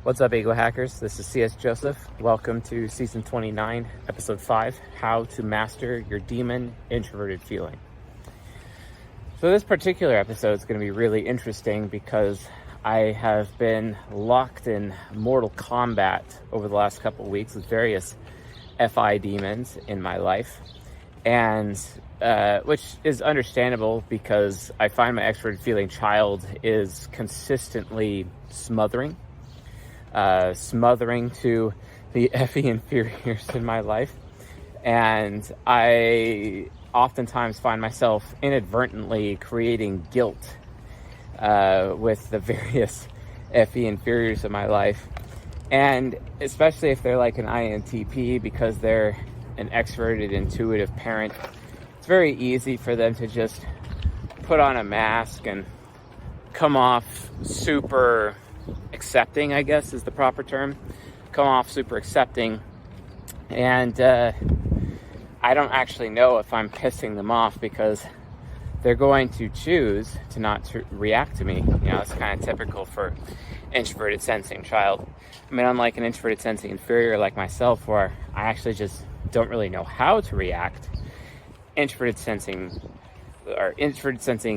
What's up, Ego Hackers? This is CS Joseph. Welcome to Season 29, Episode 5, How to Master Your Demon Introverted Feeling. So this particular episode is going to be really interesting because I have been locked in mortal combat over the last couple of weeks with various FI demons in my life, and which is understandable because I find my extroverted feeling child is consistently smothering to the FE inferiors in my life. And I oftentimes find myself inadvertently creating guilt with the various FE inferiors in my life. And especially if they're like an INTP, because they're an extroverted, intuitive parent, it's very easy for them to just put on a mask and come off super accepting, I guess is the proper term. Come off super accepting. And I don't actually know if I'm pissing them off because they're going to choose to not react to me. You know, it's kind of typical for introverted sensing child. I mean, unlike an introverted sensing inferior like myself, where I actually just don't really know how to react, introverted sensing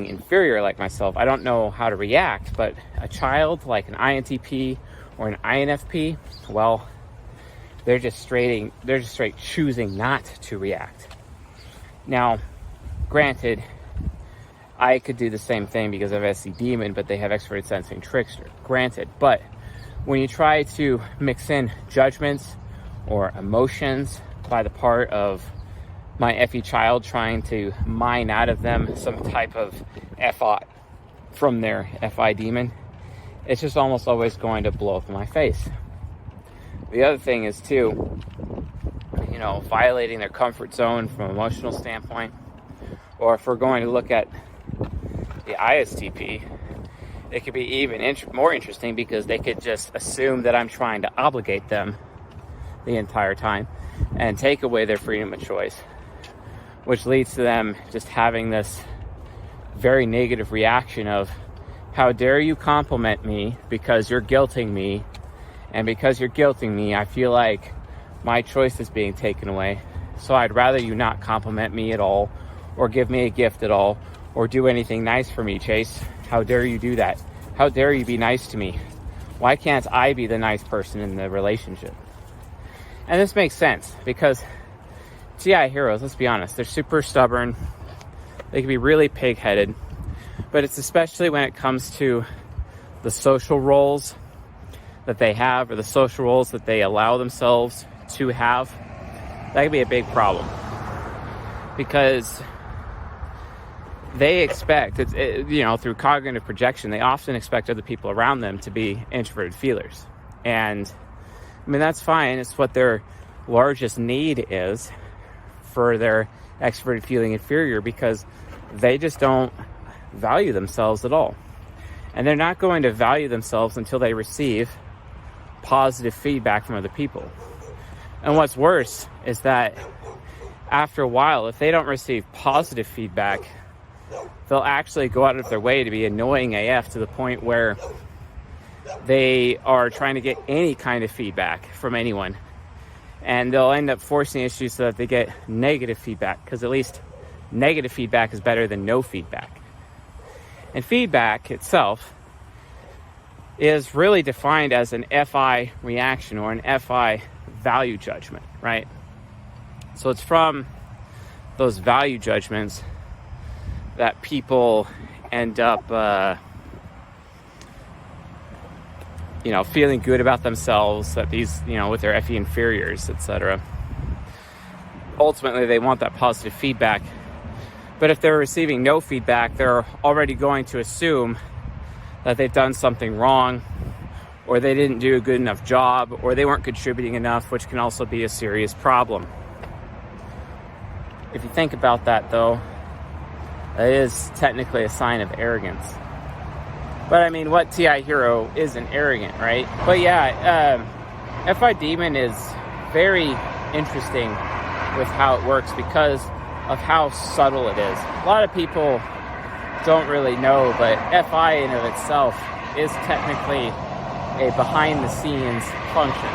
inferior like myself, I don't know how to react. But a child like an INTP or an INFP, well, they're just straight choosing not to react. Now, granted, I could do the same thing because I have SC Demon, but they have extroverted sensing trickster. Granted, but when you try to mix in judgments or emotions by the part of my FE child, trying to mine out of them some type of FI from their FI demon, it's just almost always going to blow up in my face. The other thing is too, you know, violating their comfort zone from an emotional standpoint. Or if we're going to look at the ISTP, it could be even more interesting because they could just assume that I'm trying to obligate them the entire time and take away their freedom of choice, which leads to them just having this very negative reaction of, how dare you compliment me because you're guilting me, and because you're guilting me, I feel like my choice is being taken away. So I'd rather you not compliment me at all, or give me a gift at all, or do anything nice for me, Chase. How dare you do that? How dare you be nice to me? Why can't I be the nice person in the relationship? And this makes sense because TI heroes, let's be honest, they're super stubborn. They can be really pig-headed, but it's especially when it comes to the social roles that they have, or the social roles that they allow themselves to have. That could be a big problem because they expect, through cognitive projection, they often expect other people around them to be introverted feelers. And I mean, that's fine. It's what their largest need is for their extroverted feeling inferior, because they just don't value themselves at all. And they're not going to value themselves until they receive positive feedback from other people. And what's worse is that after a while, if they don't receive positive feedback, they'll actually go out of their way to be annoying AF to the point where they are trying to get any kind of feedback from anyone. And they'll end up forcing issues so that they get negative feedback, because at least negative feedback is better than no feedback. And feedback itself is really defined as an FI reaction or an FI value judgment, right? So it's from those value judgments that people end up, feeling good about themselves, that these, with their FE inferiors, etc. Ultimately, they want that positive feedback. But if they're receiving no feedback, they're already going to assume that they've done something wrong, or they didn't do a good enough job, or they weren't contributing enough, which can also be a serious problem. If you think about that, though, that is technically a sign of arrogance. But I mean, what TI hero isn't arrogant, right? But yeah, FI Demon is very interesting with how it works because of how subtle it is. A lot of people don't really know, but FI in of itself is technically a behind-the-scenes function.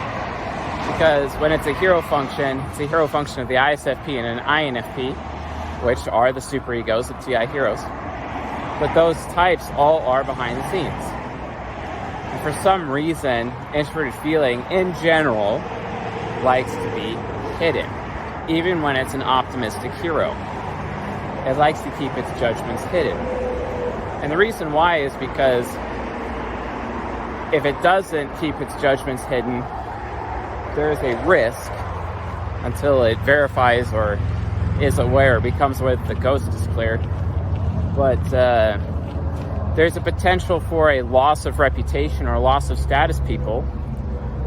Because when it's a hero function of the ISFP and an INFP, which are the superegos of TI heroes. But those types all are behind the scenes. And for some reason, introverted feeling in general likes to be hidden, even when it's an optimistic hero. It likes to keep its judgments hidden. And the reason why is because if it doesn't keep its judgments hidden, there is a risk until it verifies or is aware, becomes aware that the ghost is cleared. But there's a potential for a loss of reputation or a loss of status people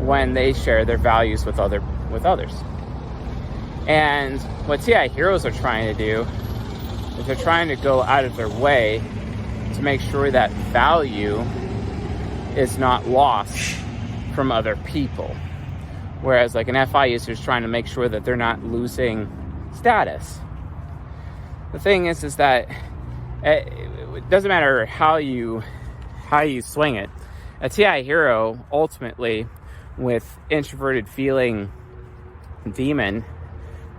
when they share their values with others. And what TI heroes are trying to do is they're trying to go out of their way to make sure that value is not lost from other people. Whereas like an FI user is trying to make sure that they're not losing status. The thing is that it doesn't matter how you swing it. A TI hero ultimately with introverted feeling demon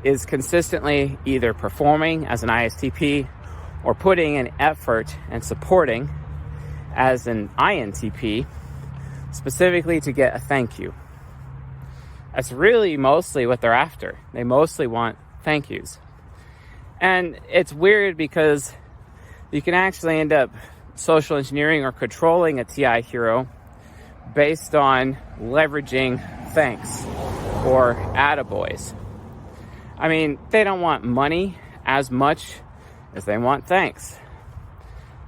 is consistently either performing as an ISTP or putting in effort and supporting as an INTP, specifically to get a thank you. That's really mostly what they're after. They mostly want thank yous. And it's weird because you can actually end up social engineering or controlling a TI hero based on leveraging thanks or attaboys. I mean, they don't want money as much as they want thanks.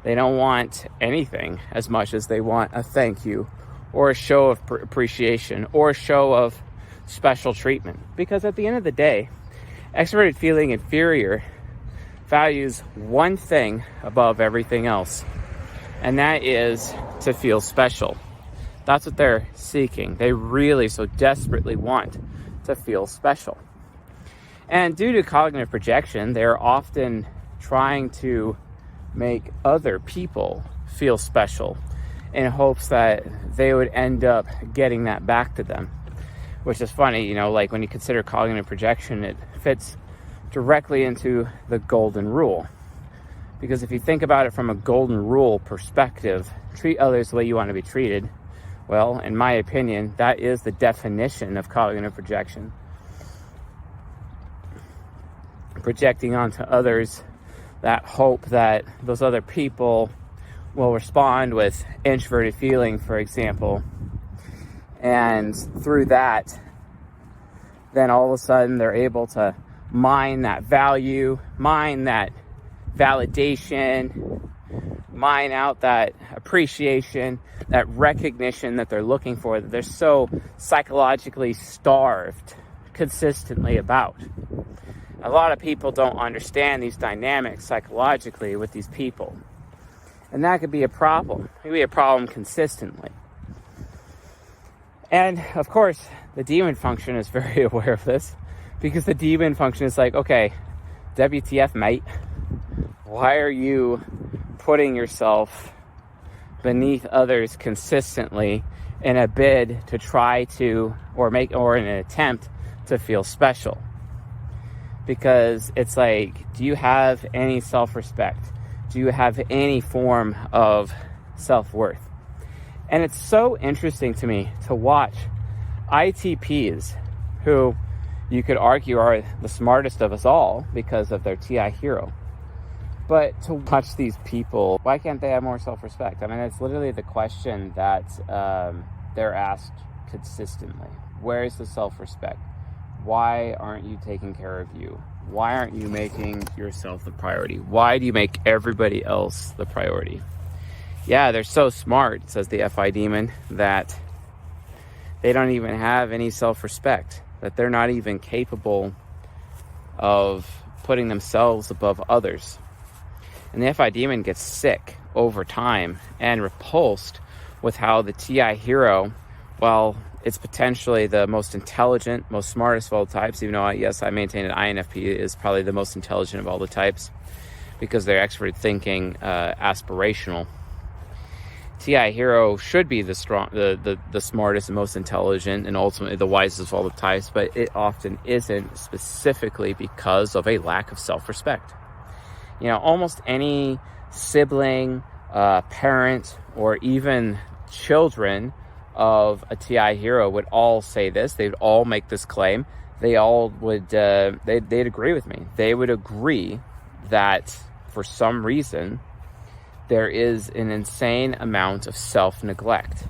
They don't want anything as much as they want a thank you or a show of appreciation or a show of special treatment. Because at the end of the day, extroverted feeling inferior values one thing above everything else, and that is to feel special. That's what they're seeking. They really so desperately want to feel special. And due to cognitive projection, they're often trying to make other people feel special in hopes that they would end up getting that back to them. Which is funny, you know, like when you consider cognitive projection, it fits directly into the golden rule. Because if you think about it from a golden rule perspective, treat others the way you want to be treated, well, in my opinion, that is the definition of cognitive projection. Projecting onto others that hope that those other people will respond with introverted feeling, for example. And through that, then all of a sudden they're able to mine that value, mine that validation, mine out that appreciation, that recognition that they're looking for, that they're so psychologically starved consistently about. A lot of people don't understand these dynamics psychologically with these people. And that could be a problem. It could be a problem consistently. And of course, the demon function is very aware of this, because the demon function is like, okay, WTF, mate? Why are you putting yourself beneath others consistently in a bid to try to, or in an attempt to feel special? Because it's like, do you have any self-respect? Do you have any form of self-worth? And it's so interesting to me to watch ITPs, who you could argue are the smartest of us all because of their TI hero. But to watch these people, why can't they have more self-respect? I mean, it's literally the question that they're asked consistently. Where is the self-respect? Why aren't you taking care of you? Why aren't you making yourself the priority? Why do you make everybody else the priority? Yeah, they're so smart, says the FI demon, that they don't even have any self-respect, that they're not even capable of putting themselves above others. And the FI demon gets sick over time and repulsed with how the TI hero, well, it's potentially the most intelligent, most smartest of all types, even though, yes, I maintain that INFP is probably the most intelligent of all the types because they're extroverted thinking, aspirational. TI hero should be the smartest and most intelligent and ultimately the wisest of all the types, but it often isn't, specifically because of a lack of self-respect. You know, almost any sibling, parent, or even children of a TI hero would all say this. They'd all make this claim. They all would, they'd agree with me. They would agree that for some reason, there is an insane amount of self-neglect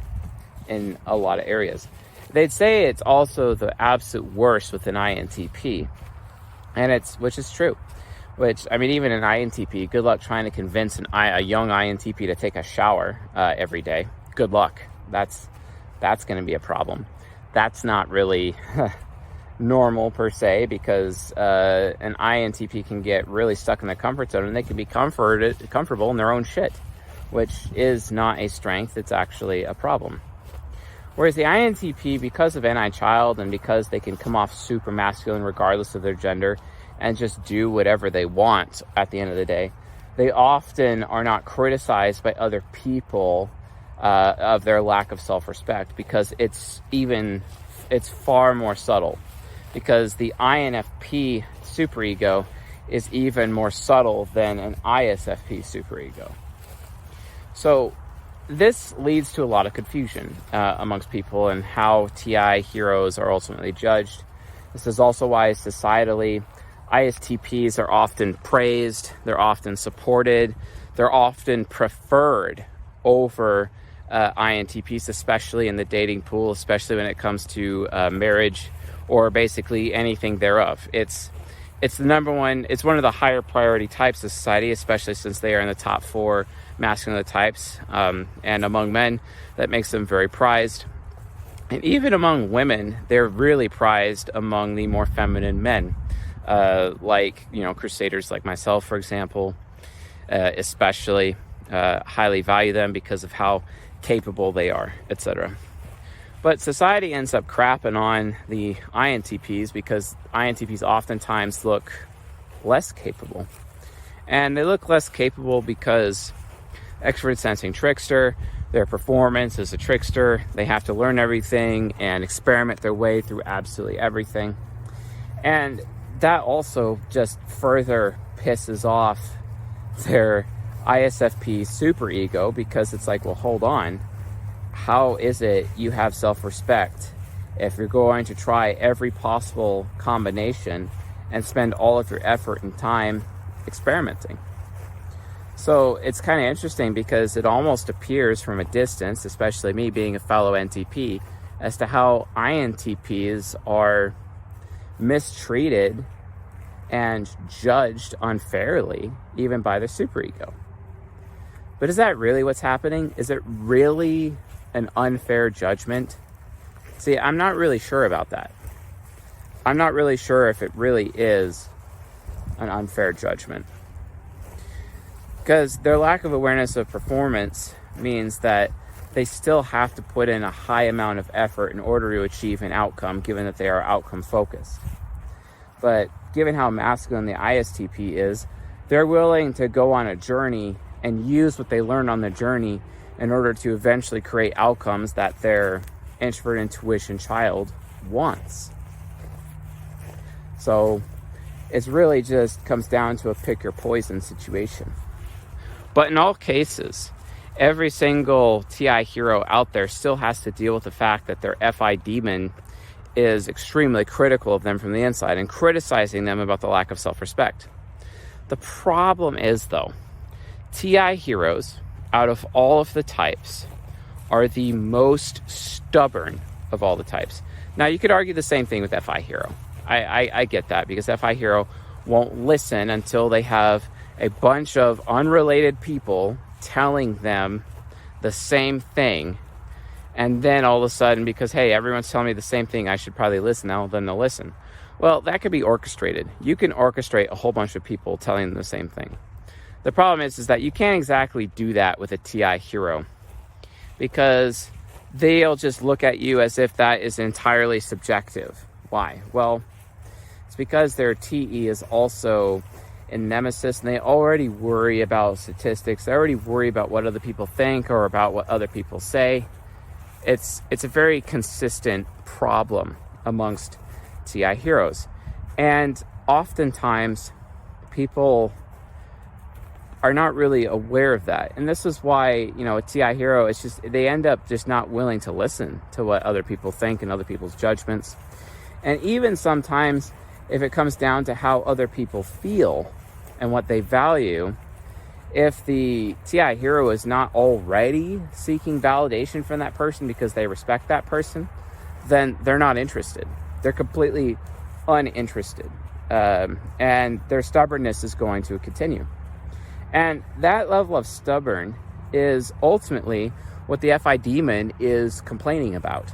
in a lot of areas. They'd say it's also the absolute worst with an INTP, which is true. Which, I mean, even an INTP, good luck trying to convince a young INTP to take a shower every day. Good luck. That's going to be a problem. That's not really normal per se, because an INTP can get really stuck in the comfort zone and they can be comfortable in their own shit, which is not a strength. It's actually a problem. Whereas the INTP, because of NI child and because they can come off super masculine regardless of their gender and just do whatever they want at the end of the day, they often are not criticized by other people of their lack of self-respect, because it's far more subtle. Because the INFP superego is even more subtle than an ISFP superego. So this leads to a lot of confusion amongst people and how TI heroes are ultimately judged. This is also why societally, ISTPs are often praised, they're often supported, they're often preferred over INTPs, especially in the dating pool, especially when it comes to marriage, or basically anything thereof. It's the number one, it's one of the higher priority types of society, especially since they are in the top 4 masculine types. And among men, that makes them very prized. And even among women, they're really prized among the more feminine men. Like, you know, crusaders like myself, for example, especially highly value them because of how capable they are, etc. But society ends up crapping on the INTPs because INTPs oftentimes look less capable. And they look less capable because extrovert sensing trickster, their performance is a trickster. They have to learn everything and experiment their way through absolutely everything. And that also just further pisses off their ISFP superego, because it's like, well, hold on. How is it you have self-respect if you're going to try every possible combination and spend all of your effort and time experimenting? So it's kind of interesting because it almost appears from a distance, especially me being a fellow NTP, as to how INTPs are mistreated and judged unfairly, even by their superego. But is that really what's happening? Is it really an unfair judgment? See, I'm not really sure about that. I'm not really sure if it really is an unfair judgment. Because their lack of awareness of performance means that they still have to put in a high amount of effort in order to achieve an outcome, given that they are outcome focused. But given how masculine the ISTP is, they're willing to go on a journey and use what they learned on the journey in order to eventually create outcomes that their introvert intuition child wants. So it's really just comes down to a pick your poison situation. But in all cases, every single TI hero out there still has to deal with the fact that their FI demon is extremely critical of them from the inside and criticizing them about the lack of self-respect. The problem is, though, TI heroes, out of all of the types, are the most stubborn of all the types. Now, you could argue the same thing with FI hero. I get that, because FI hero won't listen until they have a bunch of unrelated people telling them the same thing. And then all of a sudden, because, hey, everyone's telling me the same thing, I should probably listen now, then they'll listen. Well, that could be orchestrated. You can orchestrate a whole bunch of people telling them the same thing. The problem is that you can't exactly do that with a TI hero, because they'll just look at you as if that is entirely subjective. Why? Well, it's because their TE is also in nemesis, and they already worry about statistics. They already worry about what other people think or about what other people say. It's a very consistent problem amongst TI heroes. And oftentimes people are not really aware of that. And this is why, a TI hero, it's just, they end up just not willing to listen to what other people think and other people's judgments. And even sometimes, if it comes down to how other people feel and what they value, if the TI hero is not already seeking validation from that person because they respect that person, then they're not interested. They're completely uninterested. And their stubbornness is going to continue. And that level of stubborn is ultimately what the FI demon is complaining about.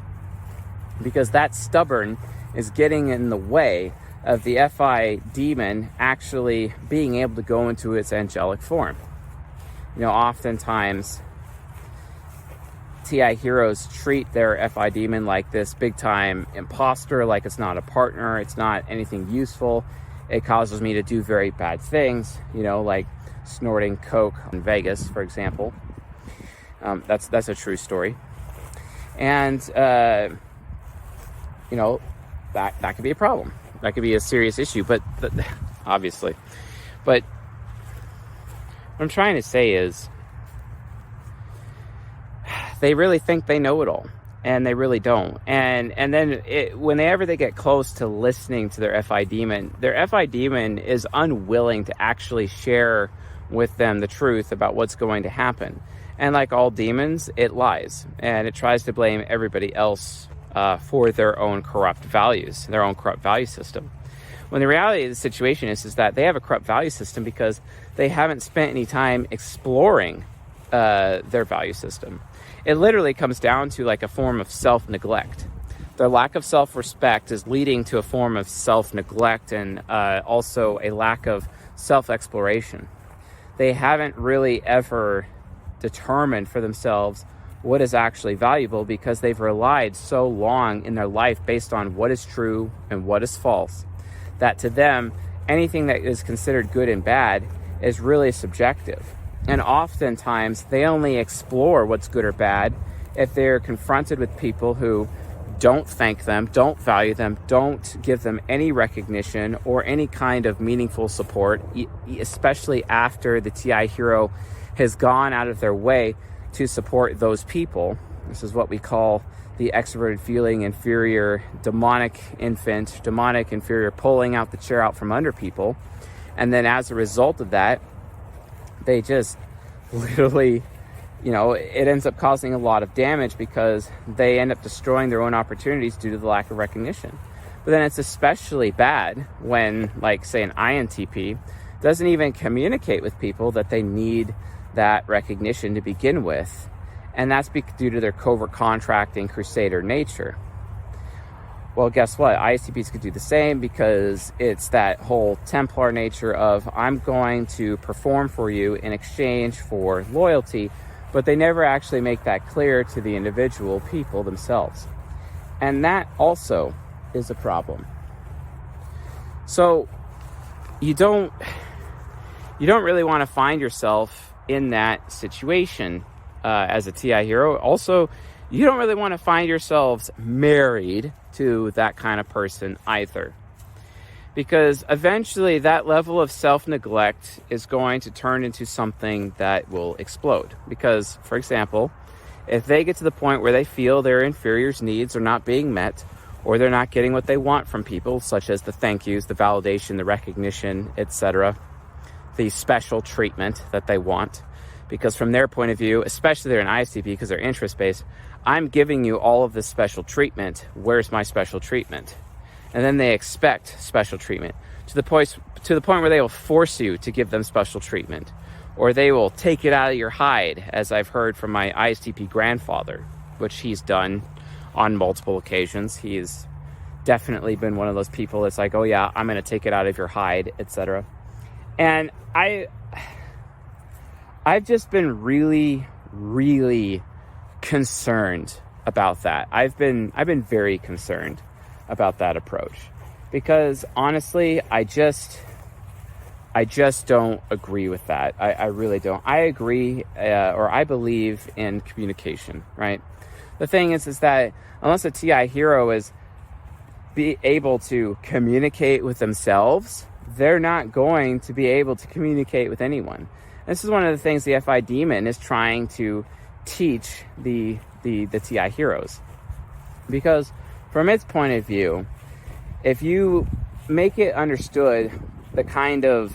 Because that stubborn is getting in the way of the FI demon actually being able to go into its angelic form. Oftentimes TI heroes treat their FI demon like this big time imposter, like it's not a partner, it's not anything useful. It causes me to do very bad things, like snorting coke in Vegas, for example. That's a true story. And that could be a problem. That could be a serious issue, but obviously. But what I'm trying to say is they really think they know it all, and they really don't. And then whenever they get close to listening to their FI demon is unwilling to actually share with them the truth about what's going to happen. And like all demons, it lies, and it tries to blame everybody else for their own corrupt values, their own corrupt value system. When the reality of the situation is that they have a corrupt value system because they haven't spent any time exploring their value system. It literally comes down to like a form of self-neglect. Their lack of self-respect is leading to a form of self-neglect and also a lack of self-exploration. They haven't really ever determined for themselves what is actually valuable because they've relied so long in their life based on what is true and what is false, that to them, anything that is considered good and bad is really subjective. And oftentimes, they only explore what's good or bad if they're confronted with people who don't thank them, don't value them, don't give them any recognition or any kind of meaningful support, especially after the TI hero has gone out of their way to support those people. This is what we call the extroverted feeling inferior, demonic inferior, pulling out the chair out from under people. And then as a result of that, they just literally, it ends up causing a lot of damage because they end up destroying their own opportunities due to the lack of recognition. But then it's especially bad when, like, say, an INTP doesn't even communicate with people that they need that recognition to begin with. And that's due to their covert contracting crusader nature. Well, guess what? ISTPs could do the same because it's that whole Templar nature of I'm going to perform for you in exchange for loyalty, but they never actually make that clear to the individual people themselves. And that also is a problem. So you don't really want to find yourself in that situation as a TI hero. Also, you don't really want to find yourselves married to that kind of person either. Because eventually that level of self-neglect is going to turn into something that will explode. Because, for example, if they get to the point where they feel their inferiors' needs are not being met, or they're not getting what they want from people, such as the thank yous, the validation, the recognition, etc., the special treatment that they want, because from their point of view, especially they're an ISTP because they're interest-based, I'm giving you all of this special treatment. Where's my special treatment? And then they expect special treatment to the point where they will force you to give them special treatment, or they will take it out of your hide, as I've heard from my ISTP grandfather, which he's done on multiple occasions. He's definitely been one of those people that's like, oh yeah, I'm going to take it out of your hide, etc. And I've just been really, really concerned about that. I've been very concerned about that approach because honestly, I I just don't agree with that. I really don't. I agree, or I believe in communication, right? The thing is that unless a TI hero is be able to communicate with themselves, they're not going to be able to communicate with anyone. This is one of the things the FI demon is trying to teach the TI heroes. Because from its point of view, if you make it understood the kind of,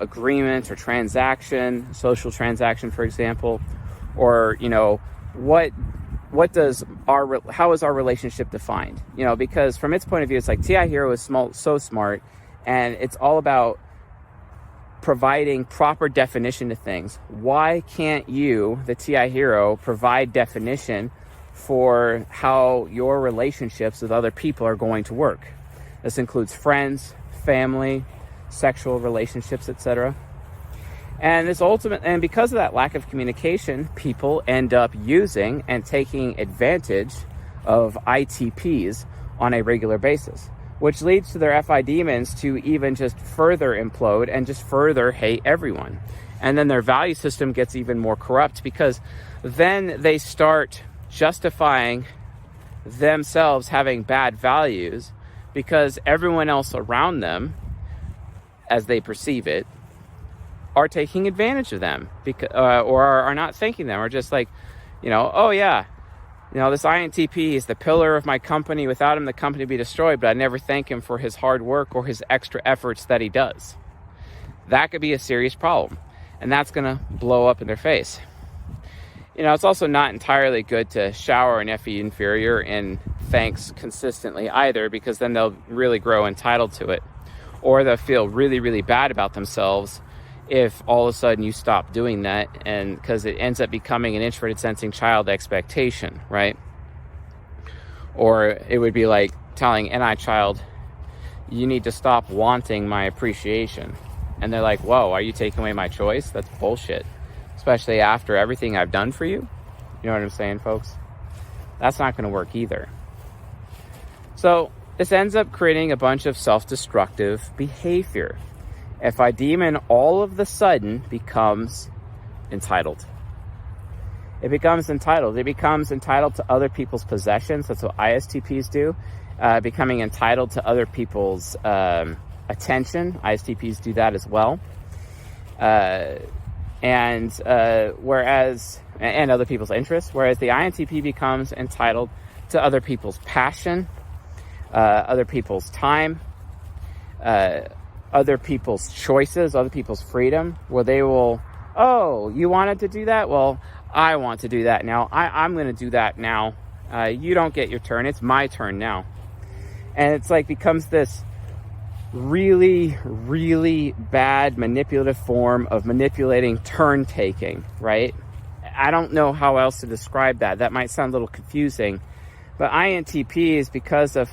agreement or transaction, social transaction, for example, or, how is our relationship defined? Because from its point of view, it's like TI hero is so smart, and it's all about providing proper definition to things. Why can't you, the TI hero, provide definition for how your relationships with other people are going to work? This includes friends, family, sexual relationships, etc. And because of that lack of communication, people end up using and taking advantage of ITPs on a regular basis, which leads to their FI demons to even just further implode and just further hate everyone. And then their value system gets even more corrupt, because then they start justifying themselves having bad values because everyone else around them, as they perceive it, are taking advantage of them, or are not thanking them, or just like, oh yeah, this INTP is the pillar of my company. Without him, the company would be destroyed, but I never thank him for his hard work or his extra efforts that he does. That could be a serious problem, and that's going to blow up in their face. It's also not entirely good to shower an FE inferior in thanks consistently either, because then they'll really grow entitled to it. Or they'll feel really, really bad about themselves if all of a sudden you stop doing that, and because it ends up becoming an introverted sensing child expectation, right? Or it would be like telling NI child, you need to stop wanting my appreciation. And they're like, whoa, are you taking away my choice? That's bullshit. Especially after everything I've done for you. You know what I'm saying, folks? That's not going to work either. So this ends up creating a bunch of self-destructive behavior. FI demon all of the sudden becomes entitled. It becomes entitled. It becomes entitled to other people's possessions. That's what ISTPs do. Becoming entitled to other people's attention. ISTPs do that as well. And other people's interests. Whereas the INTP becomes entitled to other people's passion, other people's time, other people's choices, other people's freedom, where they will, oh, you wanted to do that? Well, I want to do that now. I'm going to do that now. You don't get your turn. It's my turn now. And it's like becomes this really, really bad manipulative form of manipulating turn taking, right? I don't know how else to describe that. That might sound a little confusing, but INTPs, because of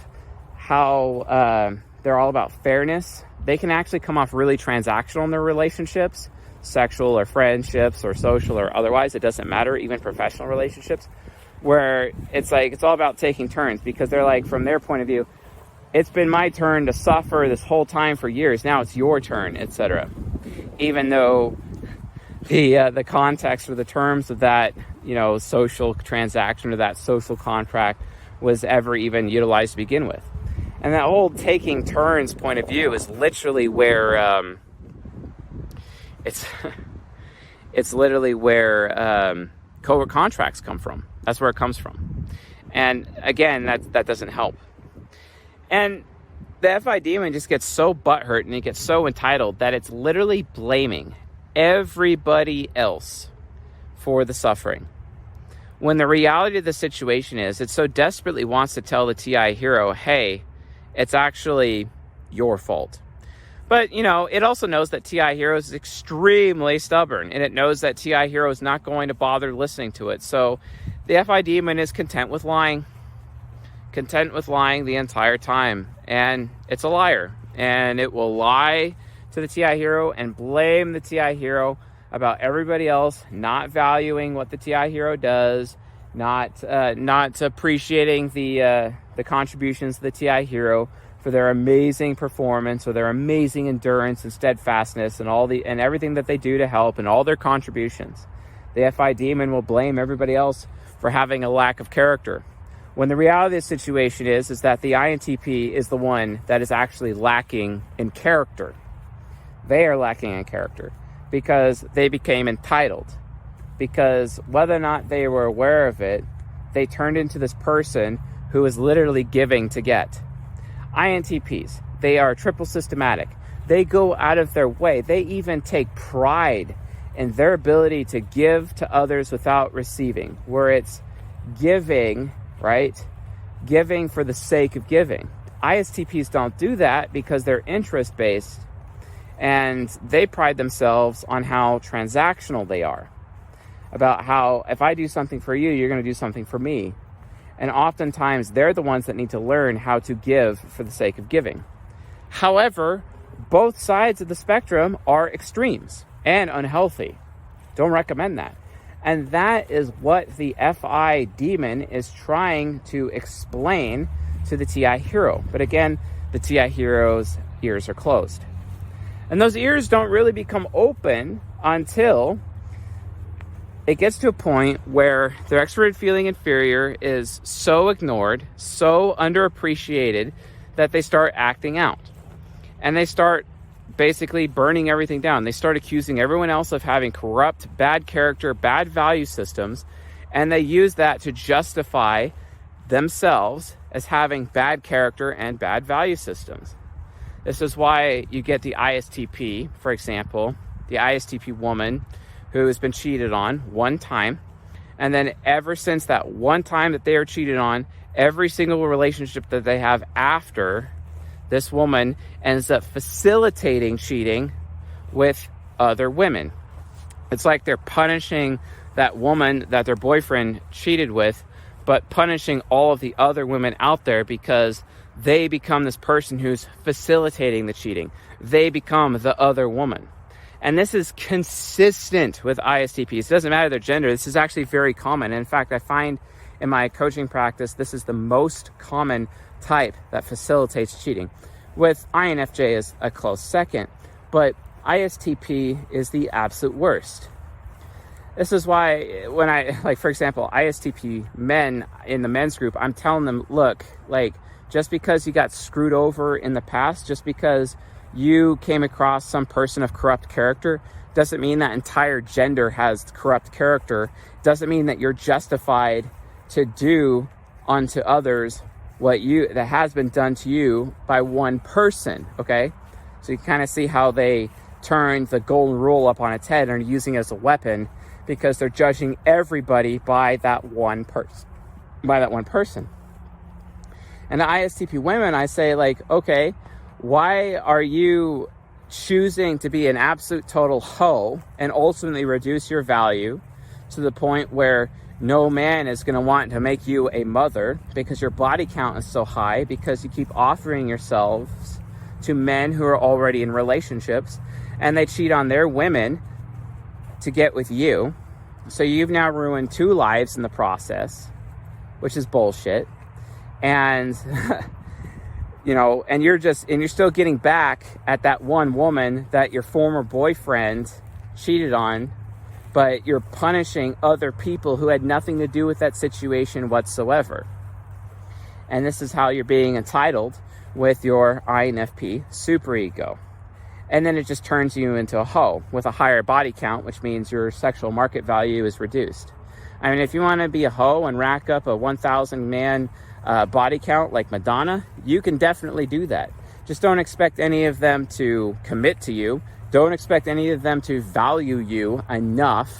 how they're all about fairness, they can actually come off really transactional in their relationships, sexual or friendships or social or otherwise. It doesn't matter, even professional relationships, where it's like it's all about taking turns, because they're like, from their point of view, it's been my turn to suffer this whole time for years. Now it's your turn, etc. Even though the context or the terms of that, social transaction or that social contract was ever even utilized to begin with. And that whole taking turns point of view is literally where it's literally where covert contracts come from. That's where it comes from. And again, that doesn't help. And the FI demon just gets so butthurt and he gets so entitled that it's literally blaming everybody else for the suffering. When the reality of the situation is, it so desperately wants to tell the TI hero, hey, it's actually your fault. But, it also knows that TI hero is extremely stubborn, and it knows that TI hero is not going to bother listening to it. So the FI demon is content with lying the entire time. And it's a liar. And it will lie to the TI hero and blame the TI hero about everybody else not valuing what the TI hero does, not appreciating the contributions of the TI hero, for their amazing performance or their amazing endurance and steadfastness and everything that they do to help and all their contributions. The FI demon will blame everybody else for having a lack of character. When the reality of the situation is that the INTP is the one that is actually lacking in character. They are lacking in character because they became entitled. Because whether or not they were aware of it, they turned into this person who is literally giving to get. INTPs, they are triple systematic. They go out of their way. They even take pride in their ability to give to others without receiving, where it's giving, right? Giving for the sake of giving. ISTPs don't do that because they're interest-based, and they pride themselves on how transactional they are. About how if I do something for you, you're going to do something for me. And oftentimes, they're the ones that need to learn how to give for the sake of giving. However, both sides of the spectrum are extremes and unhealthy. Don't recommend that. And that is what the FI demon is trying to explain to the TI hero. But again, the TI hero's ears are closed. And those ears don't really become open until it gets to a point where their extroverted feeling inferior is so ignored, so underappreciated, that they start acting out. And they start basically burning everything down. They start accusing everyone else of having corrupt, bad character, bad value systems, and they use that to justify themselves as having bad character and bad value systems. This is why you get the ISTP, for example, the ISTP woman who has been cheated on one time, and then ever since that one time that they are cheated on, every single relationship that they have after, this woman ends up facilitating cheating with other women. It's like they're punishing that woman that their boyfriend cheated with, but punishing all of the other women out there because they become this person who's facilitating the cheating. They become the other woman. And this is consistent with ISTPs. It doesn't matter their gender. This is actually very common. And in fact, I find in my coaching practice, this is the most common type that facilitates cheating, with INFJ as a close second. But ISTP is the absolute worst. This is why when for example, ISTP men in the men's group, I'm telling them, look, just because you got screwed over in the past, just because you came across some person of corrupt character, doesn't mean that entire gender has corrupt character. Doesn't mean that you're justified to do unto others that has been done to you by one person, okay? So you kind of see how they turned the golden rule up on its head and are using it as a weapon because they're judging everybody by that one person. And the ISTP women, I say, okay, why are you choosing to be an absolute total hoe and ultimately reduce your value to the point where no man is going to want to make you a mother because your body count is so high, because you keep offering yourselves to men who are already in relationships and they cheat on their women to get with you. So you've now ruined 2 lives in the process, which is bullshit. And and you're still getting back at that one woman that your former boyfriend cheated on, but you're punishing other people who had nothing to do with that situation whatsoever. And this is how you're being entitled with your INFP superego. And then it just turns you into a hoe with a higher body count, which means your sexual market value is reduced. I mean, if you want to be a hoe and rack up a 1,000 man body count like Madonna, you can definitely do that. Just don't expect any of them to commit to you. Don't expect any of them to value you enough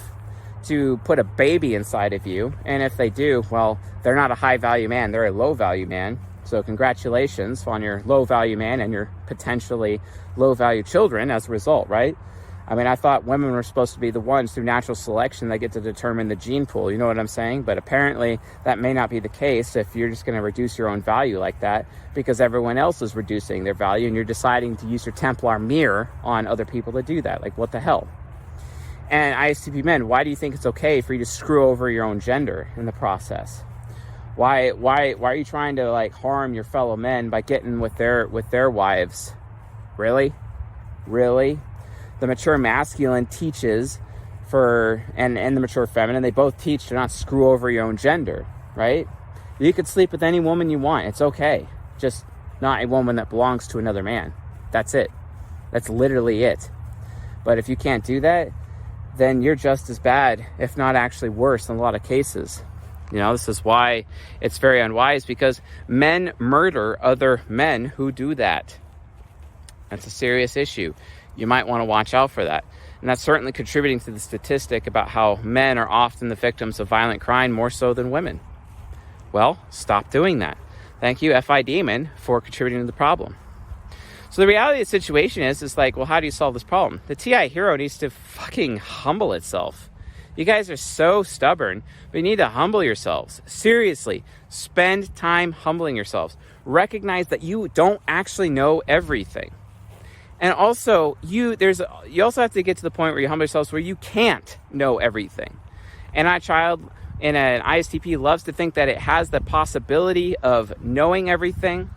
to put a baby inside of you. And if they do, well, they're not a high value man, they're a low value man. So congratulations on your low value man and your potentially low value children as a result, right? I mean, I thought women were supposed to be the ones through natural selection that get to determine the gene pool. You know what I'm saying? But apparently that may not be the case if you're just going to reduce your own value like that because everyone else is reducing their value and you're deciding to use your Templar mirror on other people to do that. Like, what the hell? And ISTP men, why do you think it's okay for you to screw over your own gender in the process? Why are you trying to like harm your fellow men by getting with their wives? Really? The mature masculine teaches and the mature feminine, they both teach to not screw over your own gender, right? You could sleep with any woman you want. It's okay. Just not a woman that belongs to another man. That's it. That's literally it. But if you can't do that, then you're just as bad, if not actually worse in a lot of cases. This is why it's very unwise, because men murder other men who do that. That's a serious issue. You might want to watch out for that. And that's certainly contributing to the statistic about how men are often the victims of violent crime more so than women. Well, stop doing that. Thank you, FI Demon, for contributing to the problem. So the reality of the situation is like, well, how do you solve this problem? The TI hero needs to fucking humble itself. You guys are so stubborn, but you need to humble yourselves. Seriously, spend time humbling yourselves. Recognize that you don't actually know everything. And also, you also have to get to the point where you humble yourselves where you can't know everything. And a child in an ISTP loves to think that it has the possibility of knowing everything.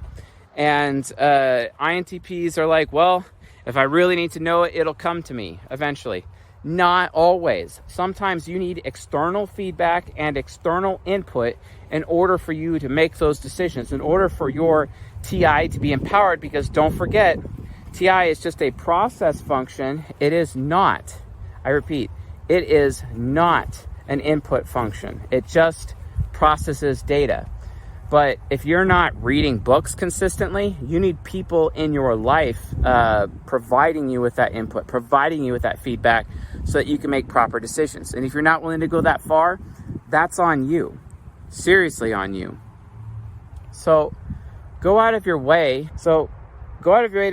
And INTPs are like, well, if I really need to know it, it'll come to me eventually. Not always. Sometimes you need external feedback and external input in order for you to make those decisions, in order for your TI to be empowered, because don't forget, TI is just a process function. It is not, I repeat, it is not an input function. It just processes data. But if you're not reading books consistently, you need people in your life providing you with that input, providing you with that feedback so that you can make proper decisions. And if you're not willing to go that far, that's on you. Seriously on you. So go out of your way to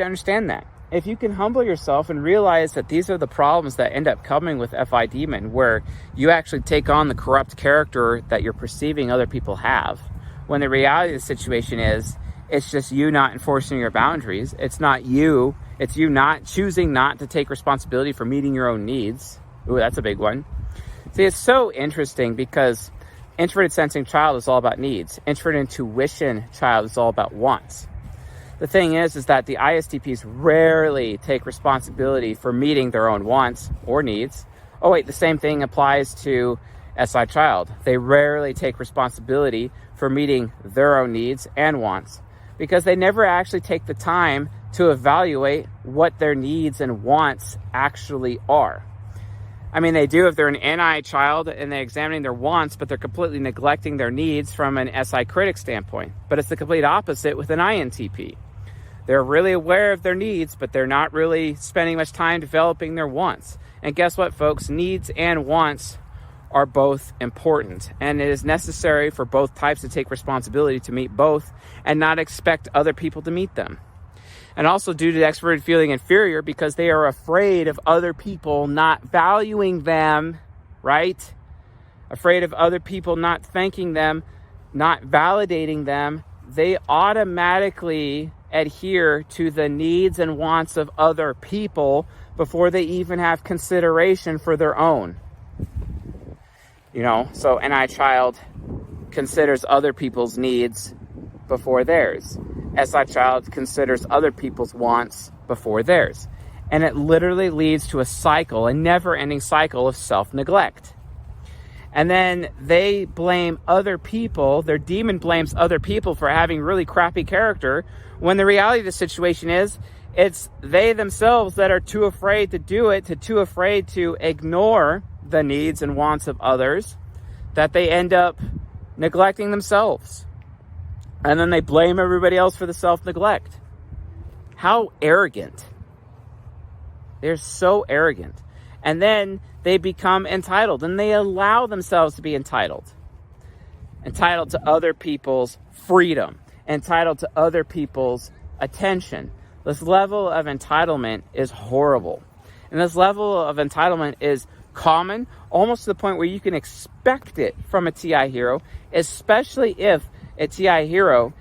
understand that. If you can humble yourself and realize that these are the problems that end up coming with FI Demon, where you actually take on the corrupt character that you're perceiving other people have, when the reality of the situation is, it's just you not enforcing your boundaries. It's you not choosing not to take responsibility for meeting your own needs. Ooh, that's a big one. See, it's so interesting because introverted sensing child is all about needs. Introverted intuition child is all about wants. The thing is that the ISTPs rarely take responsibility for meeting their own wants or needs. Oh wait, the same thing applies to SI child. They rarely take responsibility for meeting their own needs and wants because they never actually take the time to evaluate what their needs and wants actually are. I mean, they do if they're an NI child and they're examining their wants, but they're completely neglecting their needs from an SI critic standpoint. But it's the complete opposite with an INTP. They're really aware of their needs, but they're not really spending much time developing their wants. And guess what, folks? Needs and wants are both important. And it is necessary for both types to take responsibility to meet both and not expect other people to meet them. And also due to the extroverted feeling inferior because they are afraid of other people not valuing them, right? Afraid of other people not thanking them, not validating them. They automatically adhere to the needs and wants of other people before they even have consideration for their own. So NI child considers other people's needs before theirs. SI child considers other people's wants before theirs. And it literally leads to a never-ending cycle of self-neglect. And then they blame other people, their demon blames other people for having really crappy character, when the reality of the situation is, it's they themselves that are too afraid to do it, too afraid to ignore the needs and wants of others, that they end up neglecting themselves. And then they blame everybody else for the self-neglect. How arrogant. They're so arrogant. And then they become entitled, and they allow themselves to be entitled. Entitled to other people's freedom. Entitled to other people's attention. This level of entitlement is horrible. And this level of entitlement is common, almost to the point where you can expect it from a TI hero, especially if a TI hero,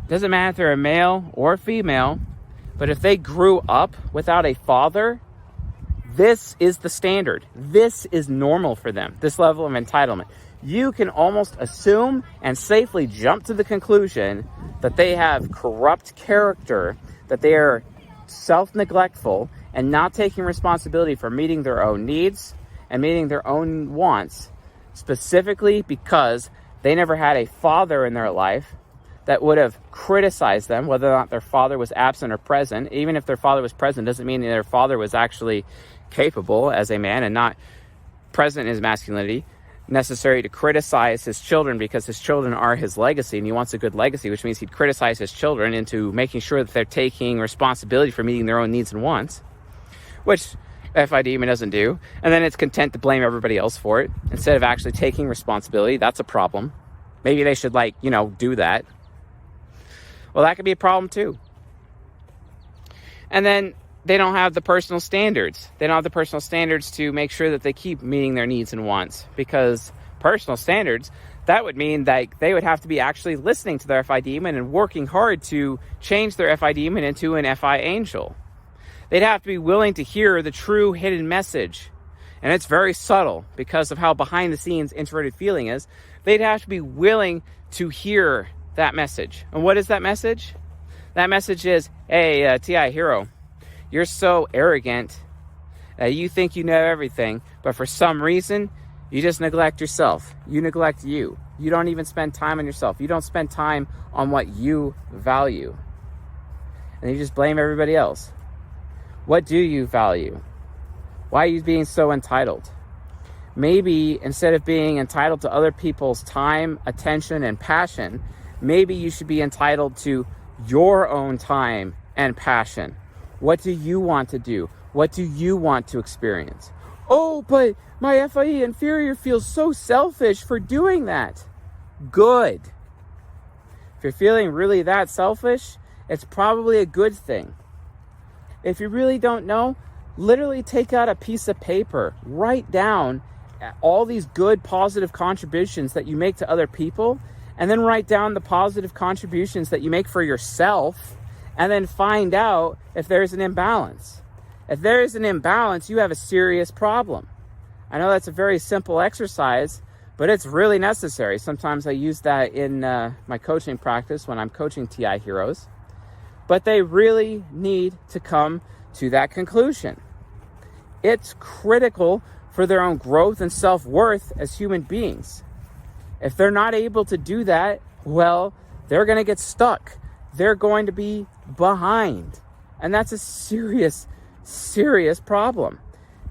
doesn't matter if they're a male or a female, but if they grew up without a father, this is the standard. This is normal for them, this level of entitlement. you can almost assume and safely jump to the conclusion that they have corrupt character, that they are self-neglectful and not taking responsibility for meeting their own needs and meeting their own wants, specifically because they never had a father in their life that would have criticized them, whether or not their father was absent or present. Even if their father was present, doesn't mean their father was actually capable as a man and not present in his masculinity, necessary to criticize his children, because his children are his legacy and he wants a good legacy, which means he'd criticize his children into making sure that they're taking responsibility for meeting their own needs and wants, which FI demon doesn't do. And then it's content to blame everybody else for it instead of actually taking responsibility. That's a problem. Maybe they should do that. Well, that could be a problem too. And then they don't have the personal standards. They don't have the personal standards to make sure that they keep meeting their needs and wants, because personal standards, that would mean that they would have to be actually listening to their FI demon and working hard to change their FI demon into an FI angel. They'd have to be willing to hear the true hidden message. And it's very subtle because of how behind the scenes introverted feeling is. They'd have to be willing to hear that message. And what is that message? That message is, hey, TI hero, you're so arrogant. You think you know everything, but for some reason, you just neglect yourself. You neglect you. You don't even spend time on yourself. You don't spend time on what you value. And you just blame everybody else. What do you value? Why are you being so entitled? Maybe instead of being entitled to other people's time, attention, and passion, maybe you should be entitled to your own time and passion. What do you want to do? What do you want to experience? Oh, but my FIE inferior feels so selfish for doing that. Good. If you're feeling really that selfish, it's probably a good thing. If you really don't know, literally take out a piece of paper, write down all these good positive contributions that you make to other people, and then write down the positive contributions that you make for yourself, and then find out if there's an imbalance. If there is an imbalance, you have a serious problem. I know that's a very simple exercise, but it's really necessary. Sometimes I use that in my coaching practice when I'm coaching TI heroes. But they really need to come to that conclusion. It's critical for their own growth and self-worth as human beings. If they're not able to do that, well, they're going to get stuck. They're going to be behind. And that's a serious, serious problem.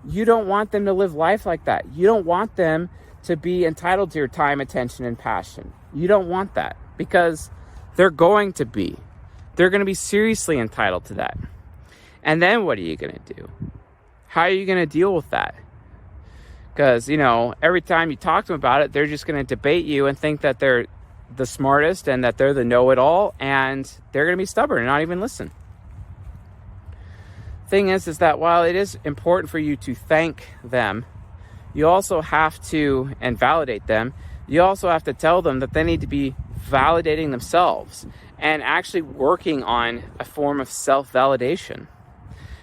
You don't want them to live life like that. You don't want them to be entitled to your time, attention, and passion. You don't want that, because they're going to be. They're going to be seriously entitled to that. And then what are you going to do? How are you going to deal with that? Because, every time you talk to them about it, they're just going to debate you and think that they're the smartest and that they're the know-it-all, and they're going to be stubborn and not even listen. Thing is that while it is important for you to thank them, you also have to, and validate them, you also have to tell them that they need to be validating themselves and actually working on a form of self-validation.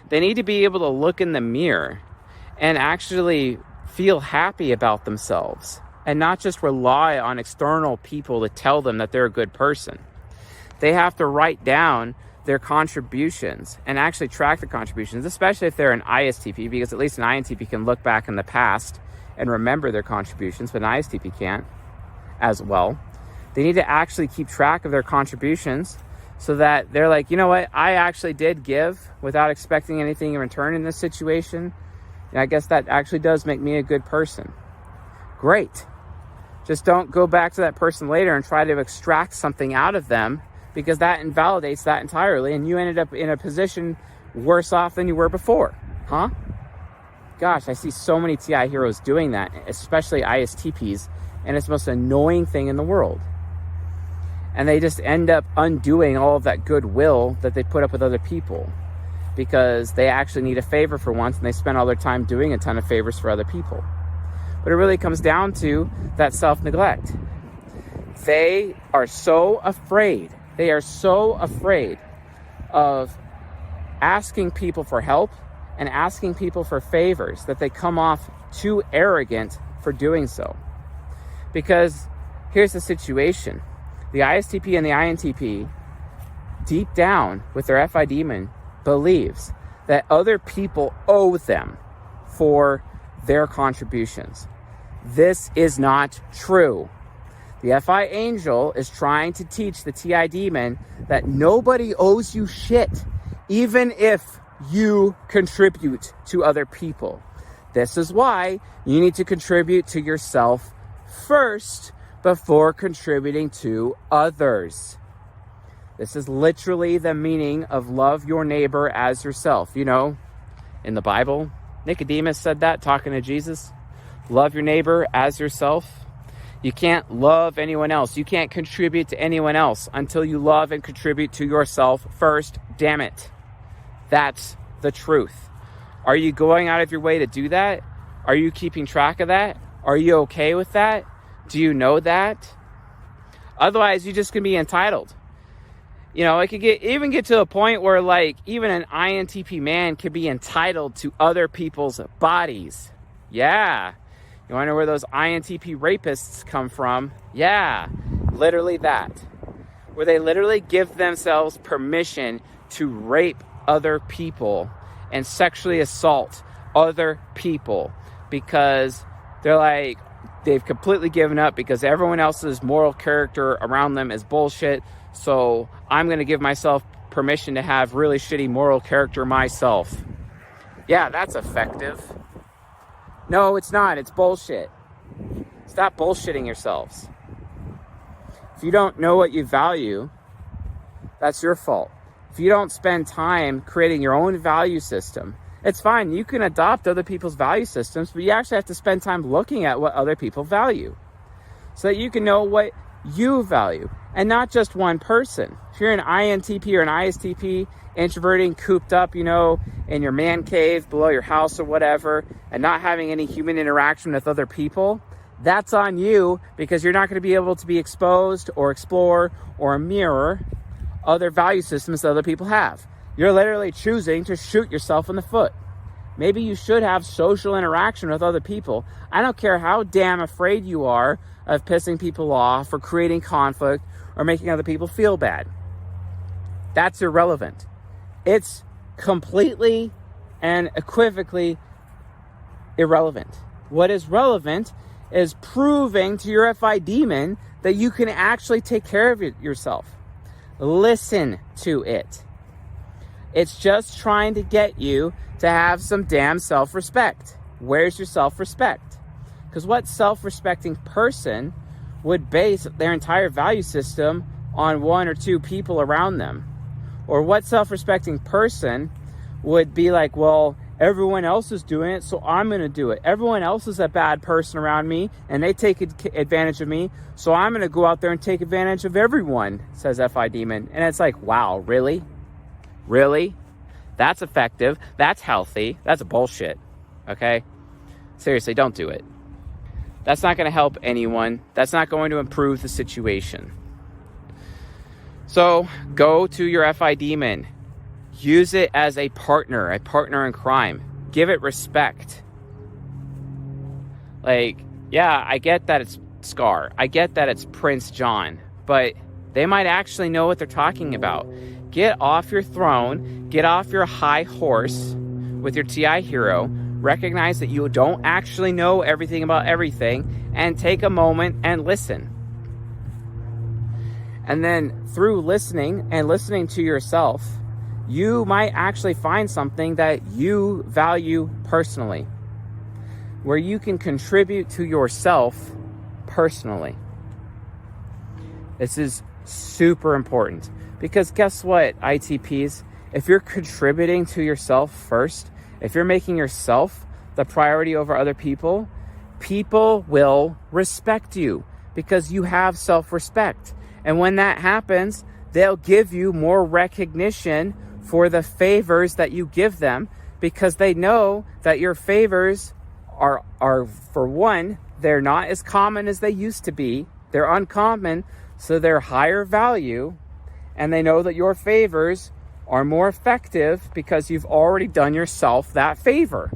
They need to be able to look in the mirror and actually feel happy about themselves and not just rely on external people to tell them that they're a good person. They have to write down their contributions and actually track the contributions, especially if they're an ISTP, because at least an INTP can look back in the past and remember their contributions, but an ISTP can't as well. They need to actually keep track of their contributions so that they're like, you know what, I actually did give without expecting anything in return in this situation. And I guess that actually does make me a good person. Great. Just don't go back to that person later and try to extract something out of them, because that invalidates that entirely, and you ended up in a position worse off than you were before. Huh? Gosh, I see so many TI heroes doing that, especially ISTPs, and it's the most annoying thing in the world. And they just end up undoing all of that goodwill that they put up with other people, because they actually need a favor for once, and they spend all their time doing a ton of favors for other people. But it really comes down to that self-neglect. They are so afraid. They are so afraid of asking people for help and asking people for favors that they come off too arrogant for doing so. Because here's the situation. The ISTP and the INTP, deep down with their FI demon, believes that other people owe them for their contributions. This is not true. The FI angel is trying to teach the TI demon that nobody owes you shit, even if you contribute to other people. This is why you need to contribute to yourself first before contributing to others. This is literally the meaning of love your neighbor as yourself. You know, in the Bible, Nicodemus said that, talking to Jesus. Love your neighbor as yourself. You can't love anyone else. You can't contribute to anyone else until you love and contribute to yourself first. Damn it. That's the truth. Are you going out of your way to do that? Are you keeping track of that? Are you okay with that? Do you know that? Otherwise, you're just going to be entitled. You know, it could even get to a point where, like, even an INTP man could be entitled to other people's bodies. Yeah. You want to know where those INTP rapists come from? Yeah, literally that. Where they literally give themselves permission to rape other people and sexually assault other people because they're like, they've completely given up because everyone else's moral character around them is bullshit. So I'm going to give myself permission to have really shitty moral character myself. Yeah, that's effective. No, it's not. It's bullshit. Stop bullshitting yourselves. If you don't know what you value, that's your fault. If you don't spend time creating your own value system, it's fine. You can adopt other people's value systems, but you actually have to spend time looking at what other people value so that you can know what you value and not just one person. If you're an INTP or an ISTP, introverting, cooped up, you know, in your man cave below your house or whatever, and not having any human interaction with other people, that's on you because you're not going to be able to be exposed or explore or mirror other value systems that other people have. You're literally choosing to shoot yourself in the foot. Maybe you should have social interaction with other people. I don't care how damn afraid you are of pissing people off or creating conflict or making other people feel bad. That's irrelevant. It's completely and equivocally irrelevant. What is relevant is proving to your FI demon that you can actually take care of it yourself. Listen to it. It's just trying to get you to have some damn self-respect. Where's your self-respect? Because what self-respecting person would base their entire value system on one or two people around them? Or what self-respecting person would be like, well, everyone else is doing it, so I'm going to do it. Everyone else is a bad person around me, and they take advantage of me, so I'm going to go out there and take advantage of everyone, says FI Demon. And it's like, wow, really? Really? That's effective. That's healthy. That's bullshit. Okay? Seriously, don't do it. That's not going to help anyone. That's not going to improve the situation. So go to your FI demon. Use it as a partner in crime. Give it respect. Like, yeah, I get that it's Scar. I get that it's Prince John. But they might actually know what they're talking about. Get off your throne. Get off your high horse with your TI hero. Recognize that you don't actually know everything about everything. And take a moment and listen. And then through listening and listening to yourself, you might actually find something that you value personally, where you can contribute to yourself personally. This is super important because guess what, ITPs? If you're contributing to yourself first, if you're making yourself the priority over other people, people will respect you because you have self-respect. And when that happens, they'll give you more recognition for the favors that you give them because they know that your favors are for one, they're not as common as they used to be. They're uncommon, so they're higher value. And they know that your favors are more effective because you've already done yourself that favor.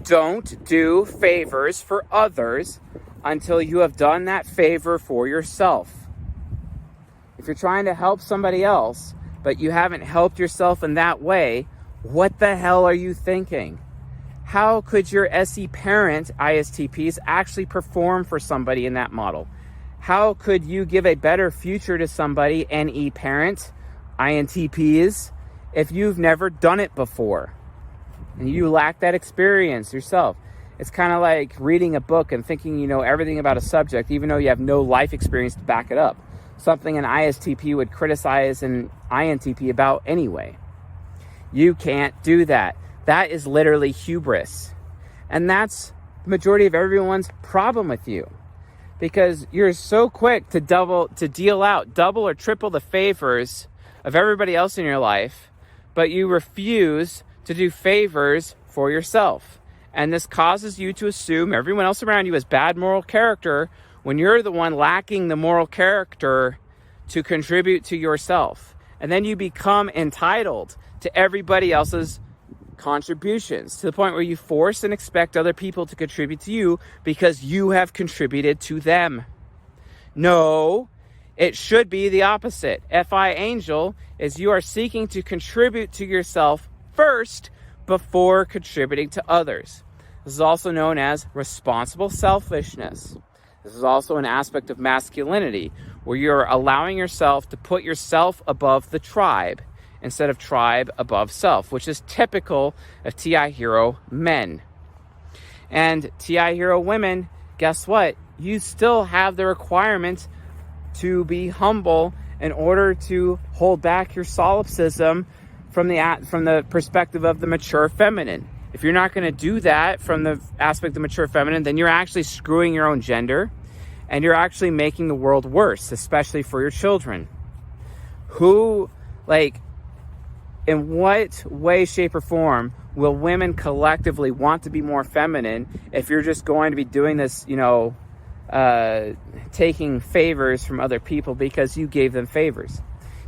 don't do favors for others until you have done that favor for yourself. If you're trying to help somebody else, but you haven't helped yourself in that way, what the hell are you thinking? How could your SE parent, ISTPs, actually perform for somebody in that model? How could you give a better future to somebody, NE parent, INTPs, if you've never done it before and you lack that experience yourself? It's kind of like reading a book and thinking you know everything about a subject, even though you have no life experience to back it up. Something an ISTP would criticize an INTP about anyway. You can't do that. That is literally hubris. And that's the majority of everyone's problem with you. Because you're so quick to deal out double or triple the favors of everybody else in your life, but you refuse to do favors for yourself. And this causes you to assume everyone else around you has bad moral character when you're the one lacking the moral character to contribute to yourself. And then you become entitled to everybody else's contributions to the point where you force and expect other people to contribute to you because you have contributed to them. No, it should be the opposite. FI Angel is you are seeking to contribute to yourself first before contributing to others. This is also known as responsible selfishness. This is also an aspect of masculinity where you're allowing yourself to put yourself above the tribe instead of tribe above self, which is typical of TI hero men. And TI hero women, guess what? You still have the requirement to be humble in order to hold back your solipsism from the perspective of the mature feminine. If you're not going to do that from the aspect of the mature feminine, then you're actually screwing your own gender and you're actually making the world worse, especially for your children. In what way, shape, or form will women collectively want to be more feminine if you're just going to be doing this, taking favors from other people because you gave them favors?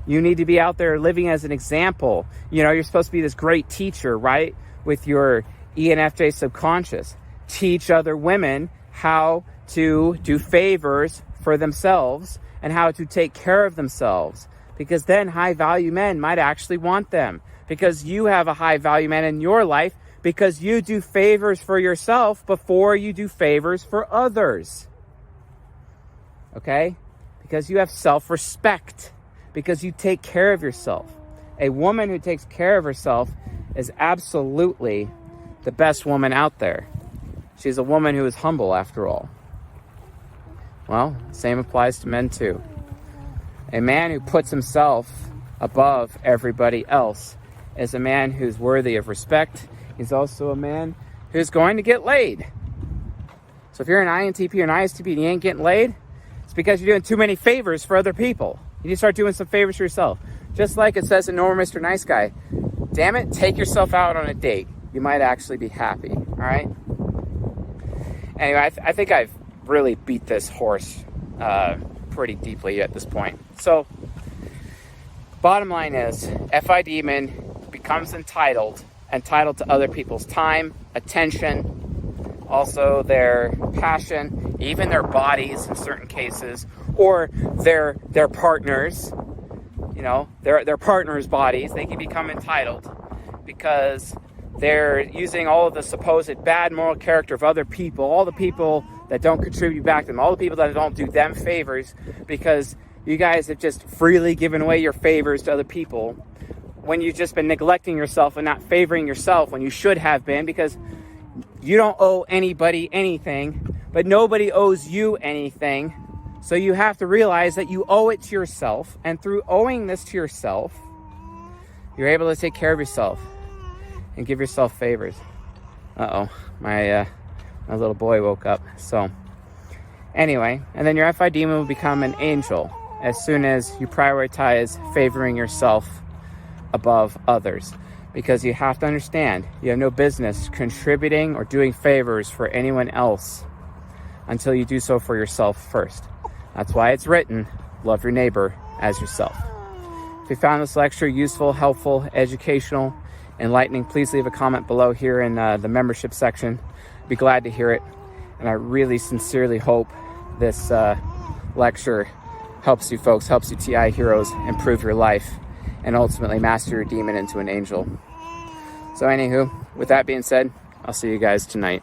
You need to be out there living as an example. You're supposed to be this great teacher, right? With your ENFJ subconscious. Teach other women how to do favors for themselves and how to take care of themselves. Because then high value men might actually want them. Because you have a high value man in your life because you do favors for yourself before you do favors for others. Okay? Because you have self-respect. Because you take care of yourself. A woman who takes care of herself is absolutely the best woman out there. She's a woman who is humble after all. Well, same applies to men too. A man who puts himself above everybody else is a man who's worthy of respect. He's also a man who's going to get laid. So if you're an INTP or an ISTP and you ain't getting laid, it's because you're doing too many favors for other people. You need to start doing some favors for yourself. Just like it says in Normal Mr. Nice Guy, damn it, take yourself out on a date. You might actually be happy, all right? Anyway, I think I've really beat this horse pretty deeply at this point. So, bottom line is, FI Demon becomes entitled to other people's time, attention, also their passion, even their bodies in certain cases, or their partners, their partners' bodies. They can become entitled because they're using all of the supposed bad moral character of other people, all the people that don't contribute back to them, all the people that don't do them favors, because you guys have just freely given away your favors to other people when you've just been neglecting yourself and not favoring yourself when you should have been, because you don't owe anybody anything, but nobody owes you anything. So you have to realize that you owe it to yourself, and through owing this to yourself, you're able to take care of yourself and give yourself favors. My little boy woke up. So anyway, and then your FI demon will become an angel as soon as you prioritize favoring yourself above others. Because you have to understand, you have no business contributing or doing favors for anyone else until you do so for yourself first. That's why it's written, love your neighbor as yourself. If you found this lecture useful, helpful, educational, enlightening, please leave a comment below here in the membership section. be glad to hear it. And I really sincerely hope this lecture helps you folks, helps you TI heroes improve your life and ultimately master your demon into an angel. So anywho, with that being said, I'll see you guys tonight.